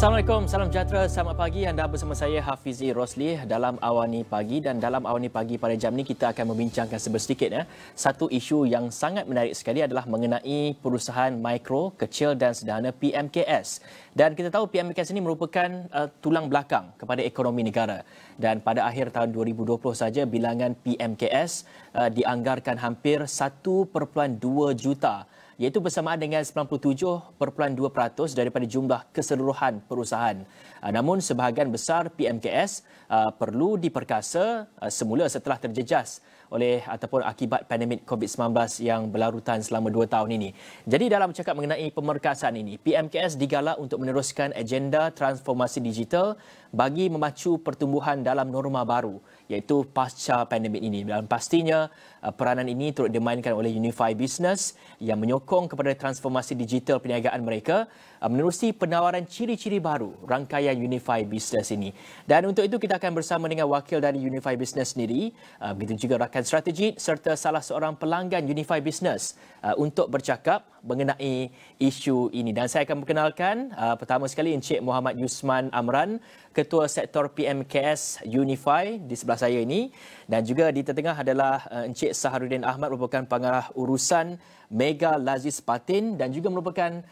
Assalamualaikum, salam sejahtera, selamat pagi. Anda bersama saya Hafizi Rosli dalam Awani Pagi, dan dalam Awani Pagi pada jam ini kita akan membincangkan sedikit satu isu yang sangat menarik sekali adalah mengenai perusahaan mikro, kecil dan sederhana PMKS. Dan kita tahu PMKS ini merupakan tulang belakang kepada ekonomi negara. Dan pada akhir tahun 2020 saja bilangan PMKS dianggarkan hampir 1.2 juta, iaitu bersamaan dengan 97.2% daripada jumlah keseluruhan perusahaan. Namun sebahagian besar PMKS perlu diperkasa semula setelah terjejas oleh ataupun akibat pandemik COVID-19 yang berlarutan selama 2 tahun ini. Jadi dalam bercakap mengenai pemerkasaan ini, PMKS digalak untuk meneruskan agenda transformasi digital bagi memacu pertumbuhan dalam norma baru, iaitu pasca pandemik ini. Dan pastinya peranan ini turut dimainkan oleh Unify Business yang menyokong kepada transformasi digital perniagaan mereka menerusi penawaran ciri-ciri baru rangkaian Unify Business ini. Dan untuk itu kita akan bersama dengan wakil dari Unify Business sendiri, begitu juga rakan strategik serta salah seorang pelanggan Unify Business untuk bercakap mengenai isu ini. Dan saya akan perkenalkan pertama sekali Encik Muhammad Yusman Amran, Ketua Sektor PMKS Unify di sebelah saya ini, dan juga di tengah adalah Encik Saharuddin Ahmad, merupakan pengarah urusan Mega Lazis Patin dan juga merupakan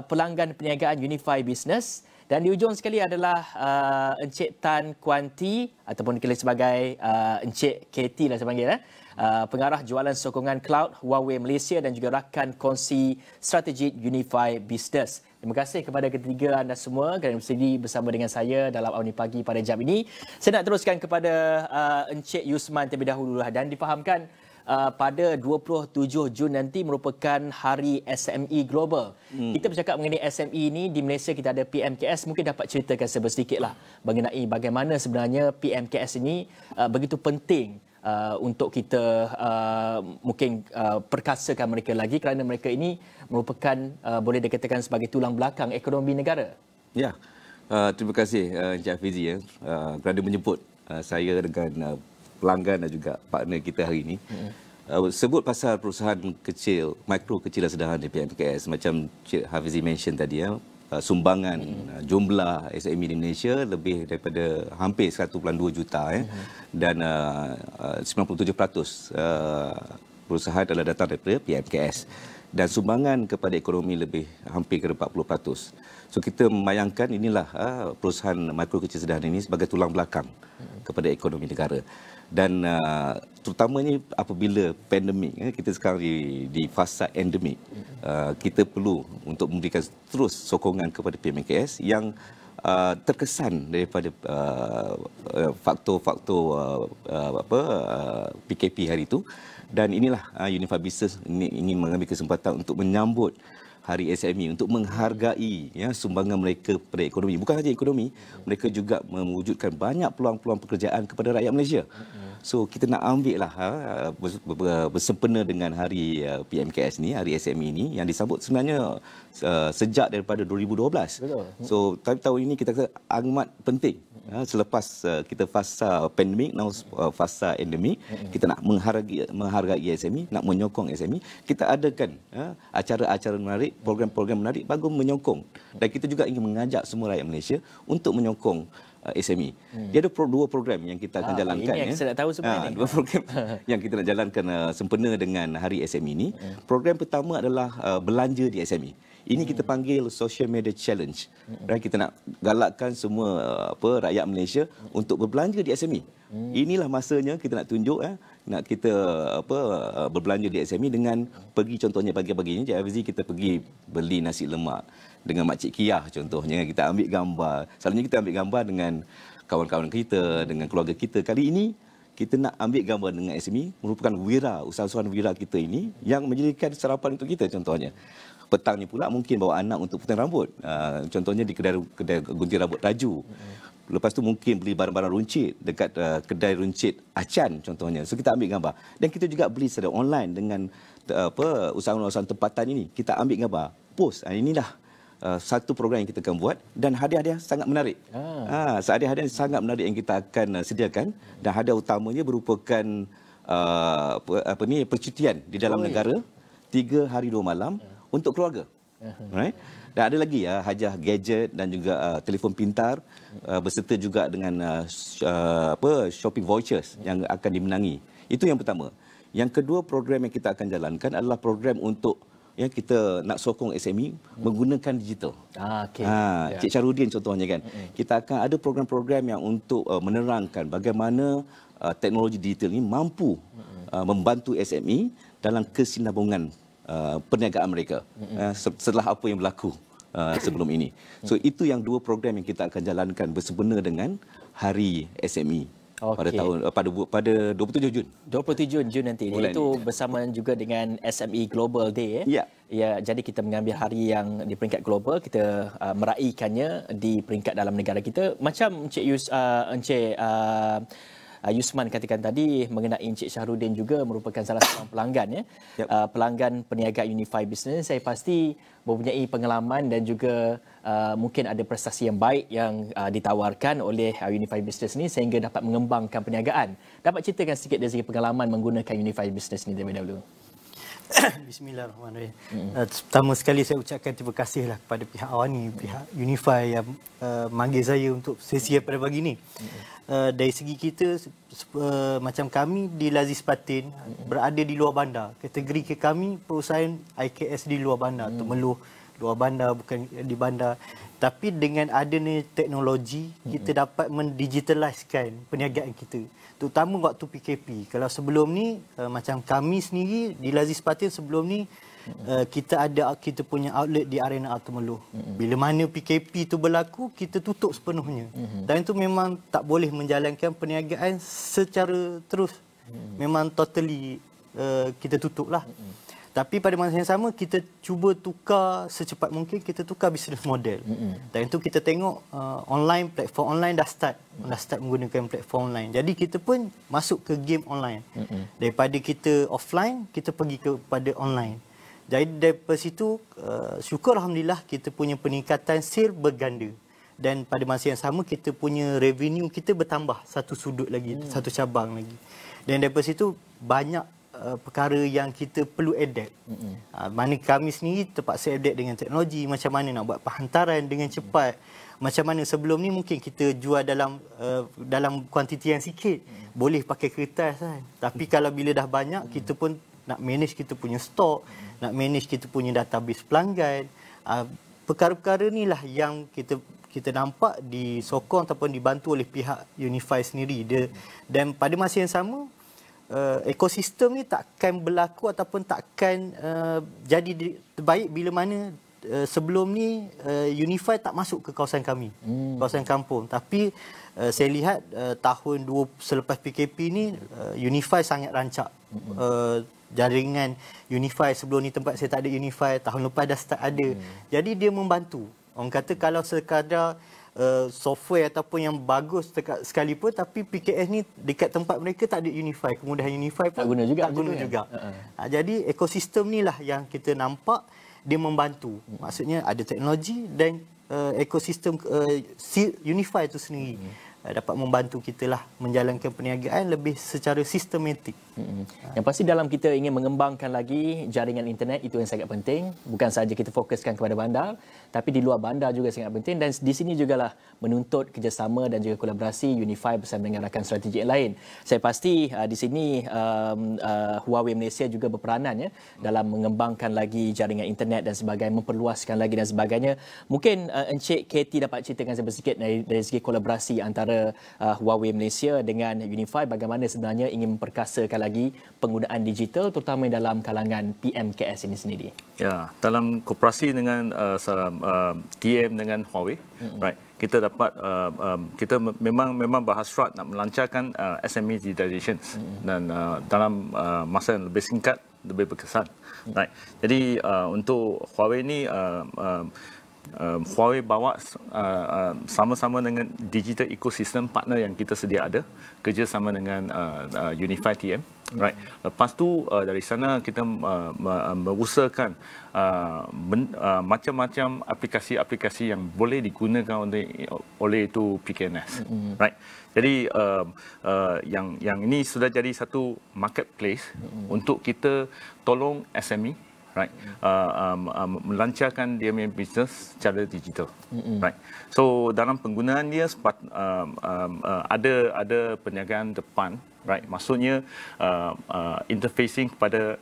pelanggan perniagaan Unify Business. Dan di ujung sekali adalah Encik Tan Kuan T, ataupun dikenali sebagai Encik KT lah saya panggil, pengarah jualan sokongan cloud Huawei Malaysia dan juga rakan kongsi strategik Unify Business. Terima kasih kepada ketiga anda semua kerana bersedia bersama dengan saya dalam Awani Pagi pada jam ini. Saya nak teruskan kepada Encik Yusman terlebih dahulu dan difahamkan pada 27 Jun nanti merupakan Hari SME Global. Kita bercakap mengenai SME ini di Malaysia, kita ada PMKS. Mungkin dapat ceritakan sedikitlah mengenai bagaimana sebenarnya PMKS ini begitu penting untuk kita mungkin perkasakan mereka lagi, kerana mereka ini merupakan boleh dikatakan sebagai tulang belakang ekonomi negara. Ya, terima kasih Encik Hafizi kerana menjemput saya dengan pelanggan dan juga partner kita hari ini. Sebut pasal perusahaan kecil, mikro, kecil dan sederhana di PMKS, macam Encik Hafizi mention tadi, sumbangan jumlah SME di Malaysia lebih daripada hampir 1.2 juta dan 97% perusahaan adalah datang daripada PMKS, dan sumbangan kepada ekonomi lebih hampir ke 40%. So kita membayangkan inilah perusahaan mikro, kecil, sederhana ini sebagai tulang belakang kepada ekonomi negara. Dan terutamanya apabila pandemik, kita sekarang di fasa endemik, kita perlu untuk memberikan terus sokongan kepada PMKS yang terkesan daripada faktor-faktor PKP hari itu. Dan inilah Unify Business ingin mengambil kesempatan untuk menyambut Hari SME, untuk menghargai sumbangan mereka pada ekonomi. Bukan saja ekonomi, mereka juga mewujudkan banyak peluang-peluang pekerjaan kepada rakyat Malaysia. So kita nak ambil lah bersempena dengan Hari PMKS ni, Hari SME ini yang disambut sebenarnya sejak daripada 2012. Betul. So tahun ini kita kata amat penting. Selepas kita fasa pandemik, now fasa endemik, kita nak menghargai SME, nak menyokong SME. Kita adakan acara-acara menarik, program-program menarik bagi menyokong. Dan kita juga ingin mengajak semua rakyat Malaysia untuk menyokong SME. Dia ada dua program yang kita akan jalankan. Ini yang saya nak tahu sebenarnya. Dua program yang kita nak jalankan sempena dengan Hari SME ini. Program pertama adalah belanja di SME. Ini kita panggil Social Media Challenge. Kita nak galakkan semua rakyat Malaysia untuk berbelanja di SME. Inilah masanya kita nak tunjuk nak kita berbelanja di SME dengan pergi, contohnya pagi-pagi ini Cik Hafizi, kita pergi beli nasi lemak dengan Makcik Kiah contohnya, kita ambil gambar. Selalunya kita ambil gambar dengan kawan-kawan kita, dengan keluarga kita. Kali ini kita nak ambil gambar dengan SME, merupakan usahawan wira kita ini yang menjadikan sarapan untuk kita contohnya. Petangnya pula mungkin bawa anak untuk potong rambut. Contohnya di kedai gunting rambut Raju. Lepas tu mungkin beli barang-barang runcit dekat kedai runcit Acan contohnya. So kita ambil gambar. Dan kita juga beli secara online dengan usahawan-usahawan tempatan ini. Kita ambil gambar, post. Inilah satu program yang kita akan buat, dan hadiah-hadiah sangat menarik. Hadiah-hadiah sangat menarik yang kita akan sediakan, dan hadiah utamanya merupakan percutian di dalam negara 3 hari 2 malam untuk keluarga. Right? Dan ada lagi ya, hajah gadget dan juga telefon pintar berserta juga dengan shopping vouchers yang akan dimenangi. Itu yang pertama. Yang kedua, program yang kita akan jalankan adalah program untuk kita nak sokong SME menggunakan digital. Cik Syarudin contohnya kan. Kita akan ada program-program yang untuk menerangkan bagaimana teknologi digital ini mampu membantu SME dalam kesinambungan perniagaan mereka setelah apa yang berlaku sebelum ini. So itu yang dua program yang kita akan jalankan bersempena dengan Hari SME pada 27 Jun. 27 Jun nanti. Itu bersama juga dengan SME Global Day. Ya, jadi kita mengambil hari yang di peringkat global, kita meraihkannya di peringkat dalam negara kita. Macam Encik Yusman katakan tadi mengenai Encik Syahrudin juga merupakan salah seorang pelanggan pelanggan perniagaan Unify Business. Saya pasti mempunyai pengalaman dan juga mungkin ada prestasi yang baik yang ditawarkan oleh Unify Business ni sehingga dapat mengembangkan perniagaan. Dapat ceritakan sedikit dari segi pengalaman menggunakan Unify Business ni terlebih dahulu. Bismillahirrahmanirrahim. Pertama sekali saya ucapkan terima kasihlah kepada pihak Awani, pihak Unify yang manggil saya untuk sesi pada pagi ini. Dari segi kita, macam kami di Lazis Patin berada di luar bandar. Kategori ke kami perusahaan IKS di luar bandar, Temeloh luar bandar, bukan di bandar. Tapi dengan adanya teknologi, kita dapat mendigitaliskan perniagaan kita. Terutama waktu PKP. Kalau sebelum ni, macam kami sendiri di Lazis Patin sebelum ni, kita punya outlet di Arena Temeloh. Bila mana PKP itu berlaku, kita tutup sepenuhnya. Dan itu memang tak boleh menjalankan perniagaan secara terus. Memang totally kita tutup lah. Tapi pada masa yang sama, kita cuba tukar secepat mungkin, kita tukar business model. Dan itu kita tengok online, platform online dah start menggunakan platform online. Jadi kita pun masuk ke game online. Daripada kita offline, kita pergi kepada online. Jadi daripada situ, syukur Alhamdulillah kita punya peningkatan sale berganda. Dan pada masa yang sama, kita punya revenue kita bertambah satu sudut lagi, satu cabang lagi. Dan daripada situ, banyak perkara yang kita perlu adapt. Mana kami sendiri terpaksa adapt dengan teknologi, macam mana nak buat penghantaran dengan cepat. Macam mana sebelum ni mungkin kita jual dalam kuantiti yang sikit, boleh pakai kertas kan. Tapi kalau bila dah banyak, kita pun nak manage kita punya stok, nak manage kita punya database pelanggan. Perkara-perkara inilah yang kita nampak disokong ataupun dibantu oleh pihak Unify sendiri. Dan pada masa yang sama, ekosistem ni takkan berlaku ataupun takkan jadi terbaik bila mana sebelum ni Unify tak masuk ke kawasan kami, kawasan kampung. Tapi saya lihat selepas PKP ni Unify sangat rancak. Jaringan Unify sebelum ni tempat saya tak ada Unify, tahun lepas dah start ada. Jadi dia membantu. Orang kata kalau sekadar software ataupun yang bagus sekalipun, tapi PKS ni dekat tempat mereka tak ada Unify, kemudahan Unify pun tak guna juga. Jadi ekosistem ni lah yang kita nampak dia membantu. Maksudnya ada teknologi dan ekosistem Unify itu sendiri dapat membantu kita lah menjalankan perniagaan lebih secara sistematik. Yang pasti dalam kita ingin mengembangkan lagi jaringan internet, itu yang sangat penting. Bukan sahaja kita fokuskan kepada bandar, tapi di luar bandar juga sangat penting. Dan di sini jugalah menuntut kerjasama dan juga kolaborasi Unify bersama dengan rakan strategik yang lain. Saya pasti di sini Huawei Malaysia juga berperanan dalam mengembangkan lagi jaringan internet dan sebagainya, memperluaskan lagi dan sebagainya. Mungkin Encik Katie dapat ceritakan sedikit dari segi kolaborasi antara Huawei Malaysia dengan Unify, bagaimana sebenarnya ingin memperkasakan lagi penggunaan digital terutama dalam kalangan PMKS ini sendiri. Ya, dalam koperasi dengan TM dengan Huawei, right, kita dapat kita memang berhasrat nak melancarkan SME digitalization dan dalam masa yang lebih singkat, lebih berkesan. Right. Jadi untuk Huawei ni Huawei bawa sama-sama dengan digital ecosystem partner yang kita sedia ada, kerjasama dengan Unify TM. Right. Lepas tu dari sana kita berusahakan macam-macam aplikasi-aplikasi yang boleh digunakan oleh itu PKNS. Right. Jadi yang ini sudah jadi satu marketplace untuk kita tolong SME. right, melancarkan dia punya bisnes secara digital, right. So dalam penggunaan dia ada perniagaan depan, right. Maksudnya interfacing kepada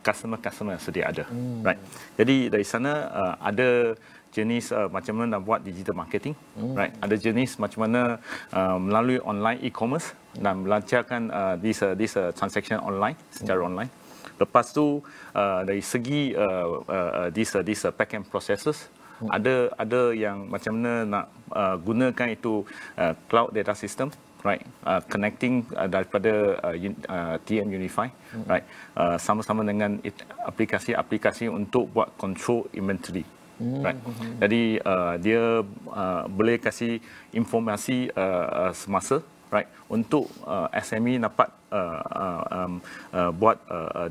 customer sedia ada, right. Jadi dari sana ada jenis macam mana nak buat digital marketing, right. Ada jenis macam mana melalui online e-commerce dan melancarkan this transaction online secara online. Lepas tu dari segi this back end processes, ada yang macam mana nak gunakan itu cloud data system, right, connecting daripada TM Unify, right, sama-sama dengan aplikasi-aplikasi untuk buat control inventory, right. Jadi dia boleh kasih informasi semasa, right, untuk SME dapat buat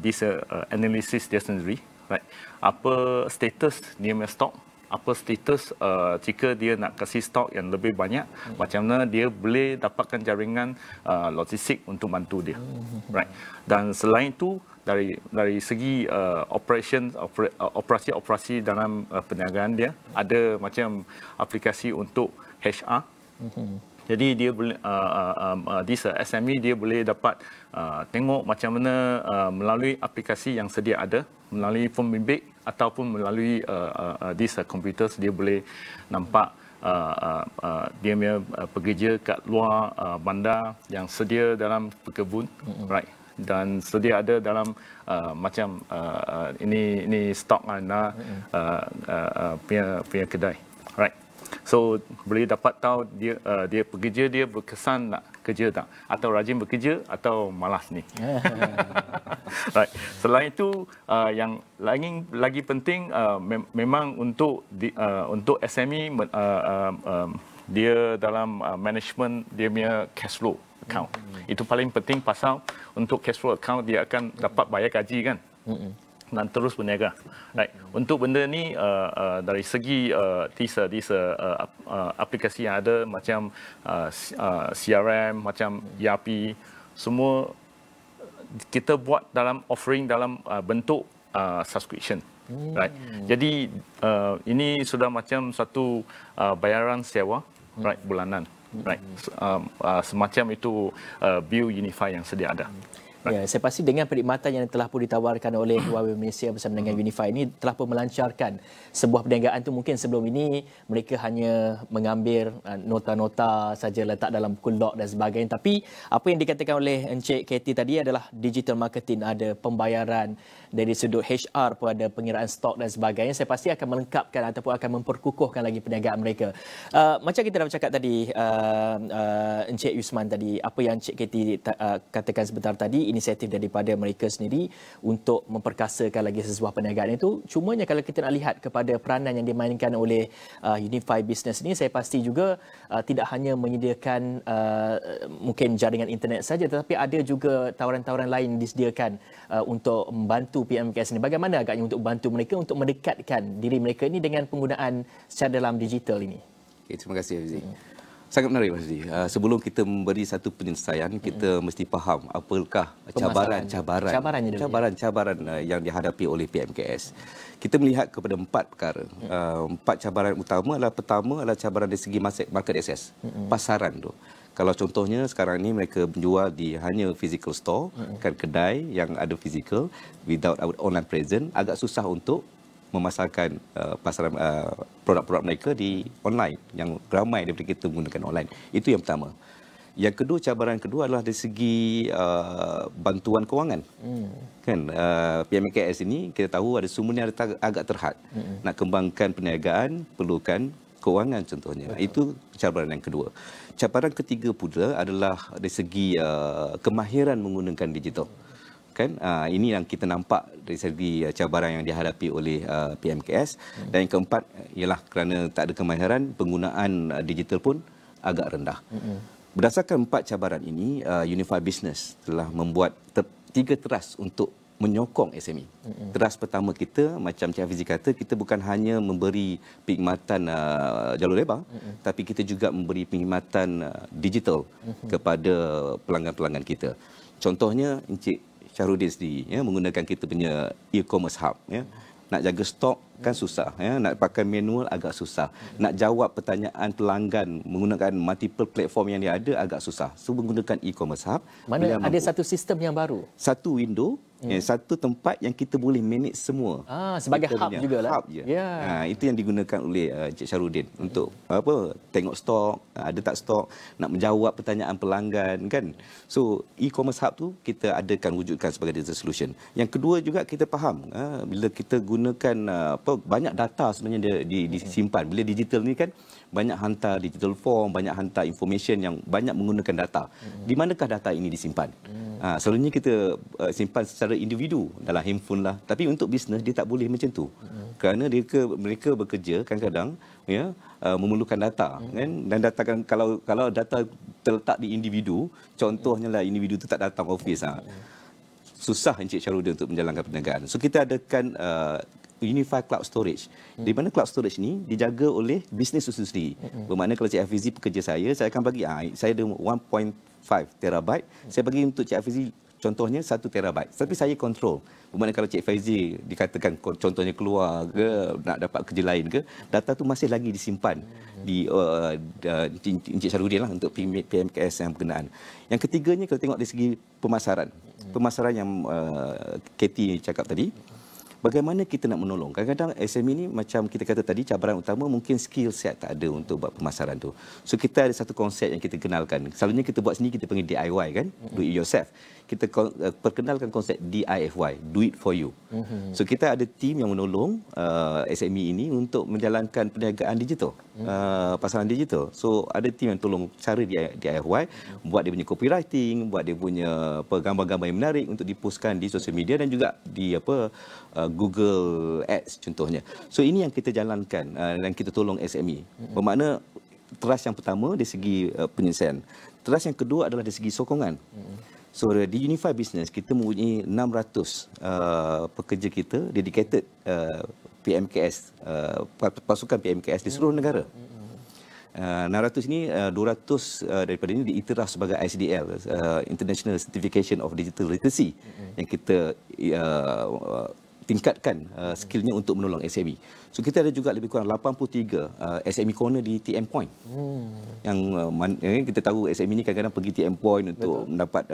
this analysis dia sendiri, right. Apa status dia punya stok, apa status jika dia nak kasih stok yang lebih banyak, macam mana dia boleh dapatkan jaringan logistik untuk bantu dia, right. Dan selain itu dari segi operasi dalam perniagaan dia, ada macam aplikasi untuk HR. Jadi dia boleh this SME dia boleh dapat tengok macam mana melalui aplikasi yang sedia ada, melalui form bimbit ataupun melalui this computers, dia boleh nampak dia punya pekerja kat luar bandar yang sedia dalam perkebun, right. Dan sedia ada dalam macam ini stok anda punya kedai, right. So boleh dapat tahu dia pekerja dia berkesan nak kerja tak, atau rajin bekerja atau malas ni. Right. Selain itu yang lagi penting memang untuk SME dia dalam management dia punya cash flow account. Itu paling penting, pasal untuk cash flow account dia akan dapat bayar gaji kan. Dan terus berniaga, right. Untuk benda ni dari segi aplikasi yang ada macam CRM, macam ERP, semua kita buat dalam offering dalam bentuk subscription, right. Jadi ini sudah macam satu bayaran sewa, right, bulanan, right. Semacam itu View Unify yang sedia ada. Ya, saya pasti dengan perkhidmatan yang telah pun ditawarkan oleh Huawei Malaysia bersama dengan Unify ini telah pun melancarkan sebuah perniagaan tu. Mungkin sebelum ini mereka hanya mengambil nota-nota saja letak dalam buku log dan sebagainya. Tapi apa yang dikatakan oleh Encik Katie tadi adalah digital marketing, ada pembayaran, dari sudut HR pun ada pengiraan stok dan sebagainya. Saya pasti akan melengkapkan ataupun akan memperkukuhkan lagi perniagaan mereka. Macam kita dah bercakap tadi, Encik Yusman tadi, apa yang Encik Katie katakan sebentar tadi, inisiatif daripada mereka sendiri untuk memperkasakan lagi sebuah perniagaan itu. Cumanya kalau kita nak lihat kepada peranan yang dimainkan oleh Unify Business ini, saya pasti juga tidak hanya menyediakan mungkin jaringan internet saja, tetapi ada juga tawaran-tawaran lain disediakan untuk membantu PMKS ini. Bagaimana agaknya untuk membantu mereka untuk mendekatkan diri mereka ini dengan penggunaan secara dalam digital ini? Okay, terima kasih Hafizi. Sangat menarik Mas Hafizi. Sebelum kita memberi satu penyelesaian, kita mesti faham apakah cabaran yang dihadapi oleh PMKS. Kita melihat kepada 4 perkara. 4 cabaran utama adalah, pertama adalah cabaran dari segi market access, pasaran tu. Kalau contohnya sekarang ni mereka menjual di hanya physical store, kan, kedai yang ada physical without online presence, agak susah untuk memasarkan pasaran produk-produk mereka di online, yang ramai daripada kita menggunakan online. Itu yang pertama. Yang kedua, cabaran kedua adalah dari segi bantuan kewangan. Kan, PMKS ini kita tahu ada sumbernya agak terhad. Nak kembangkan perniagaan perlukan kewangan contohnya. Itu cabaran yang kedua. Cabaran ketiga pula adalah dari segi kemahiran menggunakan digital. Kan, ini yang kita nampak dari segi cabaran yang dihadapi oleh PMKS. Dan yang keempat ialah kerana tak ada kemahiran, penggunaan digital pun agak rendah. Berdasarkan 4 cabaran ini, Unify Business telah membuat 3 teras untuk menyokong SME. Teras pertama kita, macam Cik Hafizi kata, kita bukan hanya memberi perkhidmatan jalur lebar, tapi kita juga memberi perkhidmatan digital kepada pelanggan-pelanggan kita. Contohnya Encik Syahrudin sendiri menggunakan kita punya e-commerce hub, Nak jaga stok kan susah, ya. Nak pakai manual agak susah. Nak jawab pertanyaan pelanggan menggunakan multiple platform yang dia ada agak susah. So menggunakan e-commerce hub. Mana ada satu sistem yang baru. Satu window, satu tempat yang kita boleh manage semua. Sebagai kita hub jugalah. Hub je. Itu yang digunakan oleh Encik Syarudin untuk tengok stok, ada tak stok, nak menjawab pertanyaan pelanggan kan. So e-commerce hub tu kita adakan wujudkan sebagai digital solution. Yang kedua juga kita faham bila kita gunakan banyak data sebenarnya disimpan. Bila digital ni kan banyak hantar digital form, banyak hantar information yang banyak menggunakan data. Di manakah data ini disimpan? Selalunya kita simpan secara individu dalam handphone lah. Tapi untuk bisnes dia tak boleh macam tu. Kerana mereka bekerja kadang-kadang memerlukan data kan, dan data kan kalau data terletak di individu, contohnya lah individu tu tak datang office, susah Encik Syarudin untuk menjalankan perniagaan. So kita adakan Unified Cloud Storage. Di mana cloud storage ni dijaga oleh bisnes itu sendiri. Bermakna kalau Cik Hafizi pekerja saya akan bagi saya ada 1.5 terabyte, saya bagi untuk Cik Hafizi contohnya 1 terabyte. Tapi saya kontrol. Bermakna kalau Cik Faizi dikatakan contohnya keluar ke, nak dapat kerja lain ke, data tu masih lagi disimpan di Encik Syarudin lah untuk PMKS yang berkenaan. Yang ketiganya kalau tengok dari segi pemasaran. Pemasaran yang Katie cakap tadi. Bagaimana kita nak menolong? Kadang-kadang SME ni macam kita kata tadi, cabaran utama mungkin skill set tak ada untuk buat pemasaran tu. So kita ada satu konsep yang kita kenalkan. Selalunya kita buat sendiri, kita panggil DIY kan, do it yourself. Kita perkenalkan konsep DIFY, do it for you. So kita ada tim yang menolong SME ini untuk menjalankan perniagaan digital, pasaran digital. So ada tim yang tolong cara DIY, buat dia punya copywriting, buat dia punya gambar-gambar yang menarik untuk dipostkan di sosial media dan juga di Google Ads contohnya. So ini yang kita jalankan dan kita tolong SME. Bermakna teras yang pertama dari segi penyelesaian. Teras yang kedua adalah dari segi sokongan. So di Unify Business kita mempunyai 600 pekerja kita dedicated PMKS, pasukan PMKS di seluruh negara. 600 ini 200 daripada ini diiktiraf sebagai ICDL, International Certification of Digital Literacy, yang kita tingkatkan skillnya untuk menolong SME. So kita ada juga lebih kurang 83 SME corner di TM Point. Yang kita tahu SME ni kadang-kadang pergi TM Point untuk mendapat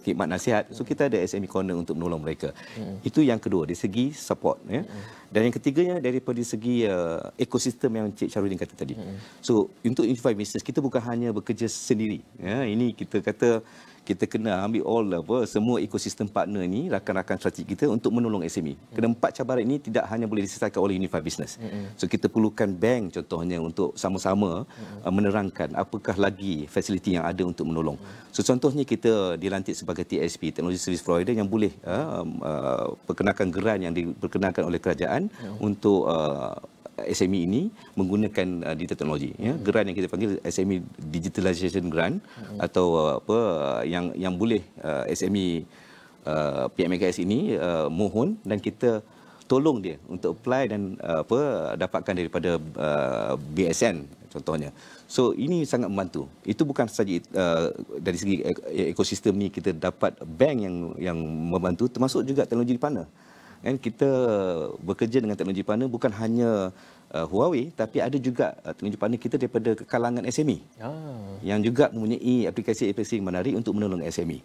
khidmat nasihat. So kita ada SME corner untuk menolong mereka. Itu yang kedua dari segi support ya. Dan yang ketiganya daripada segi ekosistem yang Cik Syarudin kata tadi. So untuk Unify Business kita bukan hanya bekerja sendiri ya. Ini kita kata kita kena ambil semua ekosistem partner ni, rakan-rakan strategik kita untuk menolong SME. Kerana 4 cabaran ini tidak hanya boleh diselesaikan oleh Unify Business. So kita perlukan bank contohnya untuk sama-sama menerangkan apakah lagi fasiliti yang ada untuk menolong. So contohnya kita dilantik sebagai TSP, Technology Service Provider, yang boleh perkenalkan geran yang diperkenalkan oleh kerajaan untuk SME ini menggunakan digital teknologi ya. Geran yang kita panggil SME Digitalization Grant atau yang boleh SME PMKS ini mohon dan kita tolong dia untuk apply dan dapatkan daripada BSN contohnya. So ini sangat membantu. Itu bukan saja dari segi ekosistem ni kita dapat bank yang membantu, termasuk juga teknologi partner. Dan kita bekerja dengan teknologi partner bukan hanya Huawei, tapi ada juga teknologi partner kita daripada kalangan SME yang juga mempunyai aplikasi-aplikasi menarik untuk menolong SME.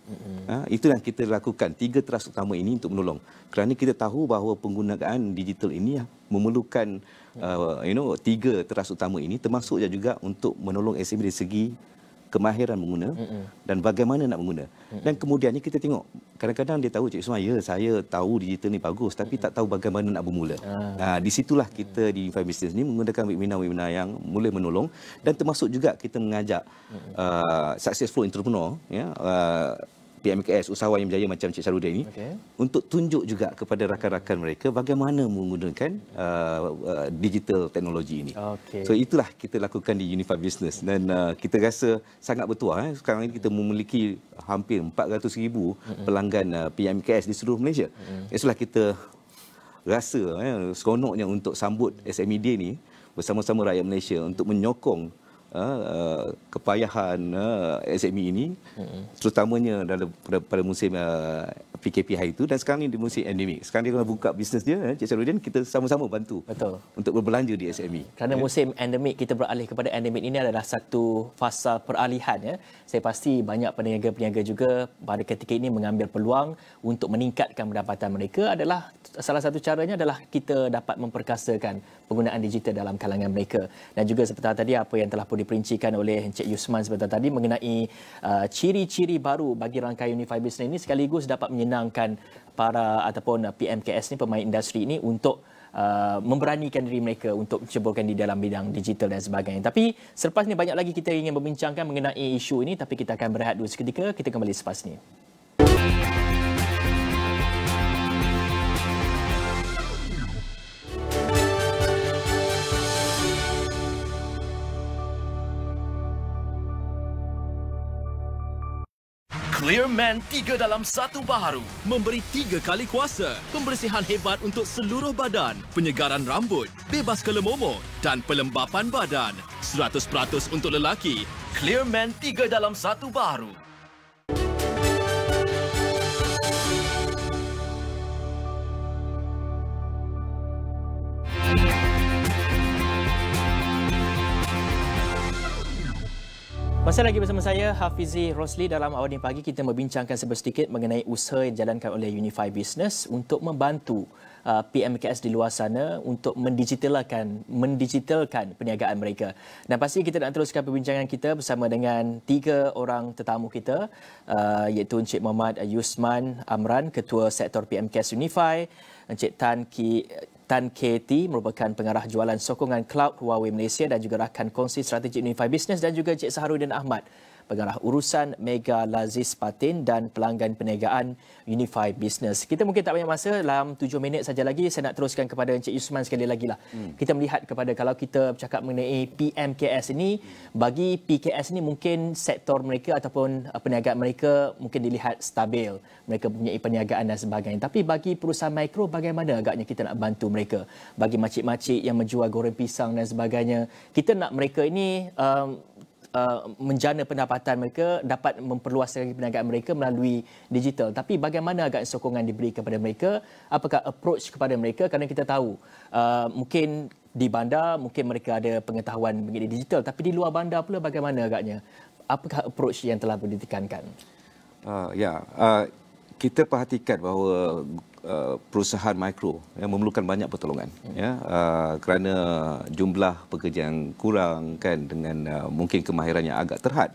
Itu yang kita lakukan, 3 teras utama ini untuk menolong. Kerana kita tahu bahawa penggunaan digital ini memerlukan 3 teras utama ini, termasuk juga untuk menolong SME dari segi kemahiran mengguna dan bagaimana nak mengguna. Dan kemudiannya kita tengok, kadang-kadang dia tahu, Cik Ismail, saya tahu digital ni bagus tapi tak tahu bagaimana nak bermula. Di situlah kita di Unify Business ni menggunakan webinar-webinar yang boleh menolong dan termasuk juga kita mengajak successful entrepreneur ya, PMKS, usahawan yang berjaya macam Cik Syarudin ini, untuk tunjuk juga kepada rakan-rakan mereka bagaimana menggunakan digital teknologi ini. So itulah kita lakukan di Unify Business dan kita rasa sangat bertuah. Sekarang ini kita memiliki hampir 400,000 pelanggan PMKS di seluruh Malaysia. Itulah kita rasa seronoknya untuk sambut SME Day ni bersama-sama rakyat Malaysia untuk menyokong kepayahan SME ini, terutamanya pada musim PKP hari itu, dan sekarang ni di musim endemik. Sekarang dia kalau buka bisnes dia, Cik Sarudin, kita sama-sama bantu. Betul. Untuk berbelanja di SME. Kerana musim endemik, kita beralih kepada endemik ini adalah satu fasa peralihan. Ya. Saya pasti banyak peniaga-peniaga juga pada ketika ini mengambil peluang untuk meningkatkan pendapatan mereka. Adalah salah satu caranya adalah kita dapat memperkasakan penggunaan digital dalam kalangan mereka. Dan juga seperti tadi apa yang telah pun diperincikan oleh Encik Yusman sebentar tadi mengenai ciri-ciri baru bagi rangkaian Unify Business ini, sekaligus dapat menyenangkan para ataupun PMKS ni, pemain industri ini, untuk memberanikan diri mereka untuk menceburkan di dalam bidang digital dan sebagainya. Tapi selepas ni banyak lagi kita ingin membincangkan mengenai isu ini, tapi kita akan berehat dulu seketika. Kita kembali selepas ni. Clearman 3 dalam 1 baharu memberi 3 kali kuasa, pembersihan hebat untuk seluruh badan, penyegaran rambut, bebas kelemomo dan pelembapan badan. 100% untuk lelaki. Clearman 3 dalam 1 baharu. Masih lagi bersama saya, Hafizi Rosli. Dalam awal ini pagi, kita membincangkan sedikit mengenai usaha yang dijalankan oleh Unify Business untuk membantu PMKS di luar sana untuk mendigitalkan perniagaan mereka. Dan pasti kita nak teruskan perbincangan kita bersama dengan 3 orang tetamu kita, iaitu Encik Muhammad Yusman Amran, Ketua Sektor PMKS Unify, Encik Tan KT merupakan pengarah jualan sokongan cloud Huawei Malaysia dan juga rakan kongsi strategi Unify Business, dan juga Encik Saharudin Ahmad, pengarah urusan Mega Lazis Patin dan pelanggan perniagaan Unify Business. Kita mungkin tak banyak masa, dalam 7 minit saja lagi saya nak teruskan kepada Encik Yusman sekali lagi lah. Kita melihat kepada, kalau kita bercakap mengenai PMKS ini, bagi PKS ini mungkin sektor mereka ataupun perniagaan mereka mungkin dilihat stabil. Mereka mempunyai perniagaan dan sebagainya. Tapi bagi perusahaan mikro, bagaimana agaknya kita nak bantu mereka? Bagi makcik-makcik yang menjual goreng pisang dan sebagainya, kita nak mereka ini menjana pendapatan mereka, dapat memperluas lagi perniagaan mereka melalui digital. Tapi bagaimana agak sokongan diberi kepada mereka? Apakah approach kepada mereka? Kerana kita tahu mungkin di bandar mungkin mereka ada pengetahuan mengenai digital, tapi di luar bandar pula bagaimana agaknya? Apakah approach yang telah ditekankan? Kita perhatikan bahawa perusahaan mikro memerlukan banyak pertolongan, kerana jumlah pekerja yang kurang kan, dengan mungkin kemahiran yang agak terhad.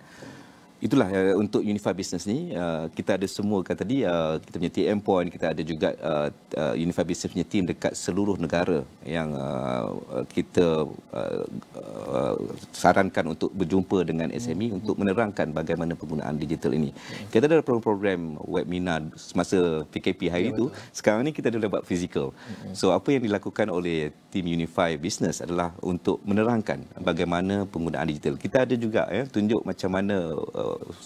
Itulah untuk Unify Business ni, kita ada semua kan tadi, kita punya TM Point, kita ada juga Unify Business punya team dekat seluruh negara yang kita sarankan untuk berjumpa dengan SME untuk menerangkan bagaimana penggunaan digital ini. Kita ada program webinar semasa PKP hari itu. Sekarang ni kita ada buat fizikal. So apa yang dilakukan oleh tim Unify Business adalah untuk menerangkan bagaimana penggunaan digital. Kita ada juga tunjuk macam mana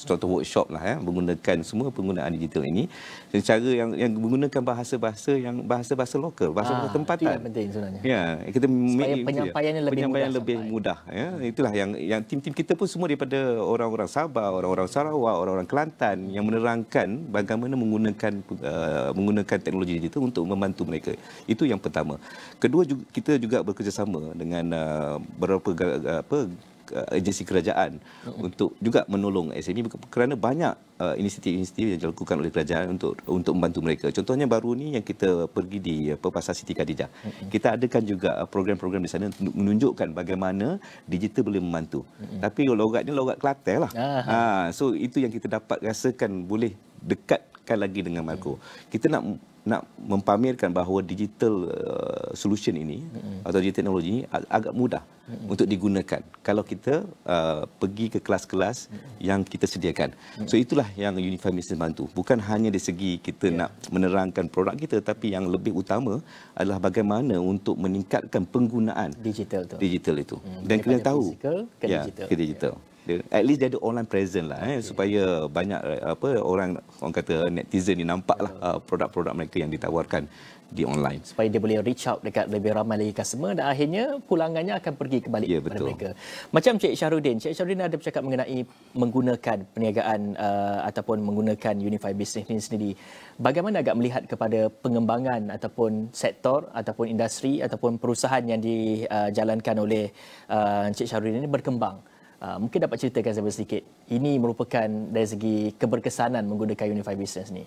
contoh workshop lah, menggunakan semua penggunaan digital ini dengan cara yang menggunakan bahasa lokal, bahasa tempatan. Itu yang penting sebenarnya. Kita supaya penyampaiannya lebih mudah. Itulah yang tim-tim kita pun semua daripada orang-orang Sabah, orang-orang Sarawak, orang-orang Kelantan yang menerangkan bagaimana menggunakan teknologi digital untuk membantu mereka. Itu yang pertama. Kedua, kita juga bekerjasama dengan beberapa agensi kerajaan untuk juga menolong SME, kerana banyak inisiatif-inisiatif yang dilakukan oleh kerajaan untuk membantu mereka. Contohnya baru ni yang kita pergi di Pasar Siti Khadijah. Kita adakan juga program-program di sana untuk menunjukkan bagaimana digital boleh membantu. Tapi logatnya logat Kelantan lah. So itu yang kita dapat rasakan boleh dekatkan lagi dengan makro. Kita nak mempamerkan bahawa digital solution ini atau digital teknologi ini agak mudah untuk digunakan kalau kita pergi ke kelas-kelas yang kita sediakan. So itulah yang Unify Business bantu. Bukan hanya dari segi kita nak menerangkan produk kita, tapi yang lebih utama adalah bagaimana untuk meningkatkan penggunaan digital itu. Dan kena tahu ke digital. Ke digital. At least dia ada online presence lah, supaya banyak orang kata netizen ni nampaklah produk-produk mereka yang ditawarkan di online. Supaya dia boleh reach out dekat lebih ramai lagi customer dan akhirnya pulangannya akan pergi kembali kepada mereka. Macam Cik Syahrudin ada bercakap mengenai menggunakan perniagaan ataupun menggunakan Unify Business ini sendiri. Bagaimana agak melihat kepada pengembangan ataupun sektor ataupun industri ataupun perusahaan yang dijalankan oleh Cik Syahrudin ini berkembang? Mungkin dapat ceritakan saya sedikit. Ini merupakan dari segi keberkesanan menggunakan Unify Business ni.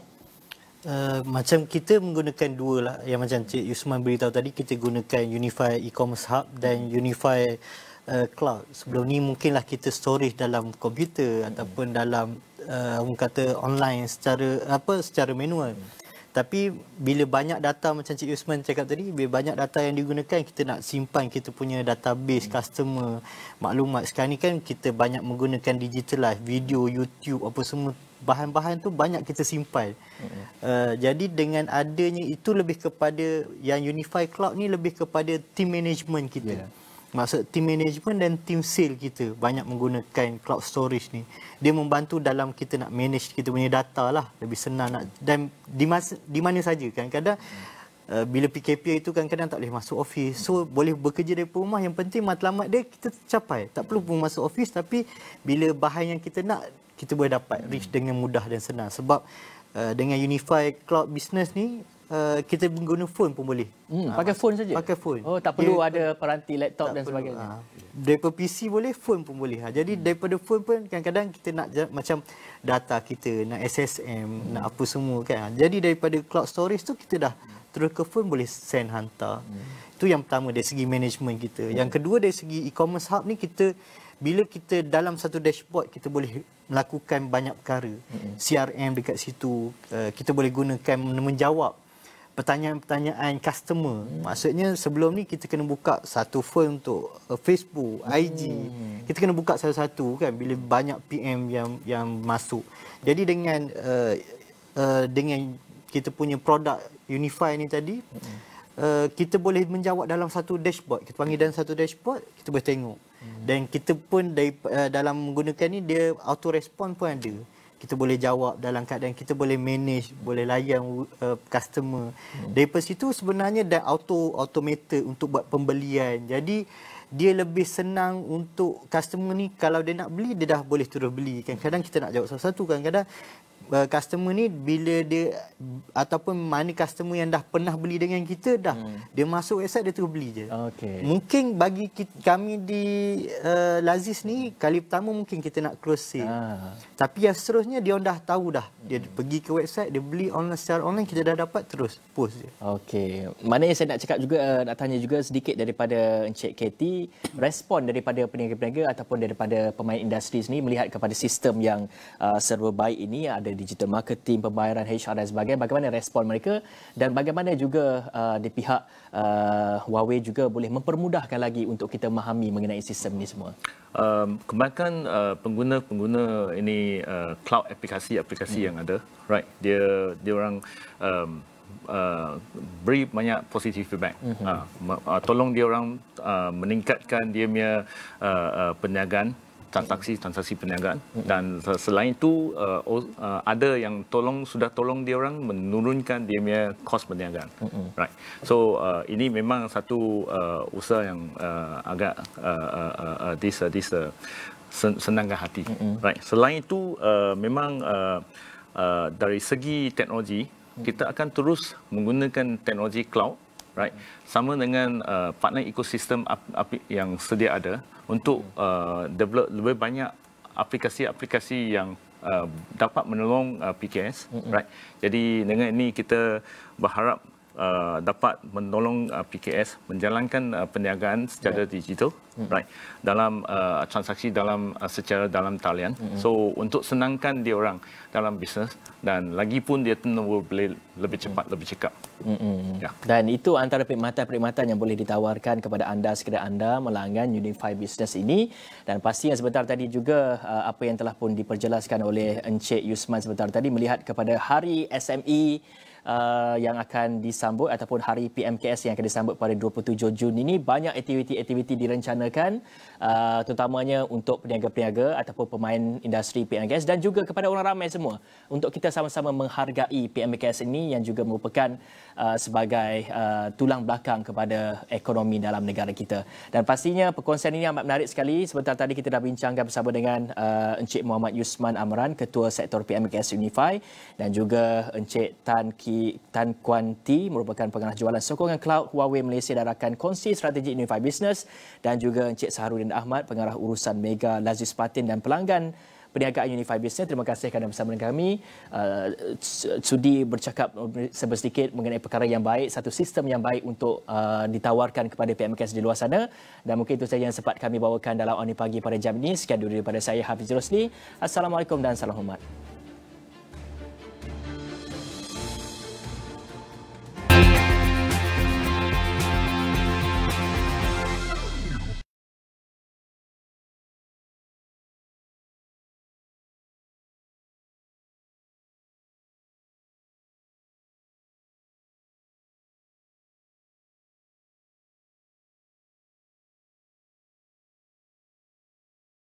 Macam kita menggunakan dua lah, yang macam Cik Yusman beritahu tadi, kita gunakan Unify E-commerce Hub dan Unify Cloud. Sebelum ni mungkinlah kita storage dalam komputer ataupun dalam orang kata online secara manual. Tapi bila banyak data macam Cik Yusman cakap tadi, bila banyak data yang digunakan, kita nak simpan kita punya database customer, maklumat. Sekarang ni kan kita banyak menggunakan digital live, video, YouTube, apa semua. Bahan-bahan tu banyak kita simpan. Jadi dengan adanya itu lebih kepada yang Unify Cloud ni lebih kepada team management kita. Maksud team management dan team sale kita banyak menggunakan cloud storage ni. Dia membantu dalam kita nak manage kita punya data lah, lebih senang nak, dan di mana saja. Kadang-kadang bila PKP itu kadang-kadang tak boleh masuk office, so boleh bekerja dari rumah. Yang penting matlamat dia kita capai, tak perlu pun masuk office. Tapi bila bahan yang kita nak, kita boleh dapat reach dengan mudah dan senang. Sebab dengan Unify Cloud Business ni, kita guna phone pun boleh. Pakai phone saja? Pakai phone. Oh, tak perlu ada peranti laptop dan sebagainya. Daripada PC boleh, phone pun boleh. Jadi daripada phone pun kadang-kadang kita nak macam data kita, nak SSM, nak apa semua kan. Jadi daripada cloud storage tu kita dah terus ke phone, boleh send, hantar. Itu yang pertama dari segi management kita. Yang kedua dari segi e-commerce hub ni, bila kita dalam satu dashboard, kita boleh melakukan banyak perkara. CRM dekat situ, kita boleh gunakan menjawab pertanyaan-pertanyaan customer. Maksudnya sebelum ni kita kena buka satu phone untuk Facebook, IG. Kita kena buka satu-satu kan bila banyak PM yang masuk. Jadi dengan kita punya produk Unify ni tadi, kita boleh menjawab dalam satu dashboard. Kita panggil dalam satu dashboard, kita boleh tengok. Dan kita pun dalam menggunakan ni, dia auto respond pun ada. Kita boleh jawab dalam keadaan kita boleh manage, boleh layan customer. Daripada situ sebenarnya dah automated untuk buat pembelian. Jadi dia lebih senang untuk customer ni, kalau dia nak beli, dia dah boleh terus beli. Kadang-kadang kita nak jawab satu-satu. Kadang-kadang customer ni bila dia ataupun mana customer yang dah pernah beli dengan kita dah dia masuk website, dia terus beli je. Mungkin bagi kami di Lazis ni, kali pertama mungkin kita nak close sale. Tapi yang seterusnya dia dah tahu dah. Dia pergi ke website, dia beli online secara online, kita dah dapat terus post je. Maknanya saya nak cakap juga, nak tanya juga sedikit daripada Encik Katie, respon daripada peniaga-peniaga ataupun daripada pemain industri ni melihat kepada sistem yang serba baik ini, ada digital marketing, pembayaran, HR dan sebagainya. Bagaimana respon mereka dan bagaimana juga di pihak Huawei juga boleh mempermudahkan lagi untuk kita memahami mengenai sistem ni semua? Kebanyakan pengguna ini cloud aplikasi yang ada, right? Dia orang beri banyak positive feedback. Tolong dia orang meningkatkan dia punya perniagaan, transaksi perniagaan, dan selain itu ada yang sudah tolong dia orang menurunkan dia punya kos perniagaan. Right. So ini memang satu usaha yang agak senangkan hati. Right. Selain itu memang dari segi teknologi, kita akan terus menggunakan teknologi cloud, right, sama dengan partner ekosistem yang sedia ada untuk develop lebih banyak aplikasi-aplikasi yang dapat menolong PKS, right. Jadi dengan ini kita berharap dapat menolong PKS menjalankan perniagaan secara digital, right, dalam transaksi secara dalam talian. So untuk senangkan dia orang dalam bisnes, dan lagi pun dia boleh lebih cepat, lebih cekap. Ya. Dan itu antara perkhidmatan yang boleh ditawarkan kepada anda sekiranya anda melanggan Unify Business ini. Dan pasti yang sebentar tadi juga apa yang telah pun diperjelaskan oleh Encik Yusman sebentar tadi, melihat kepada Hari SME yang akan disambut ataupun hari PMKS yang akan disambut pada 27 Jun ini, banyak aktiviti-aktiviti direncanakan terutamanya untuk peniaga-peniaga ataupun pemain industri PMKS dan juga kepada orang ramai semua untuk kita sama-sama menghargai PMKS ini yang juga merupakan sebagai tulang belakang kepada ekonomi dalam negara kita. Dan pastinya perkongsian ini amat menarik sekali. Sebentar tadi kita dah bincangkan bersama dengan Encik Muhammad Yusman Amran, Ketua Sektor PMKS Unify, dan juga Encik Tan Kuan T, merupakan pengarah jualan sokongan cloud Huawei Malaysia dan rakan kongsi strategi Unify Business, dan juga Encik Saharudin Ahmad, pengarah urusan Mega Lazis Patin dan pelanggan perniagaan Unify Business. Terima kasih kerana bersama dengan kami. Sudi bercakap sedikit mengenai perkara yang baik, satu sistem yang baik untuk ditawarkan kepada PMKS di luar sana. Dan mungkin itu saja yang sempat kami bawakan dalam Awani Pagi pada jam ini. Sekian dulu daripada saya, Hafiz Rosli. Assalamualaikum dan salam hormat.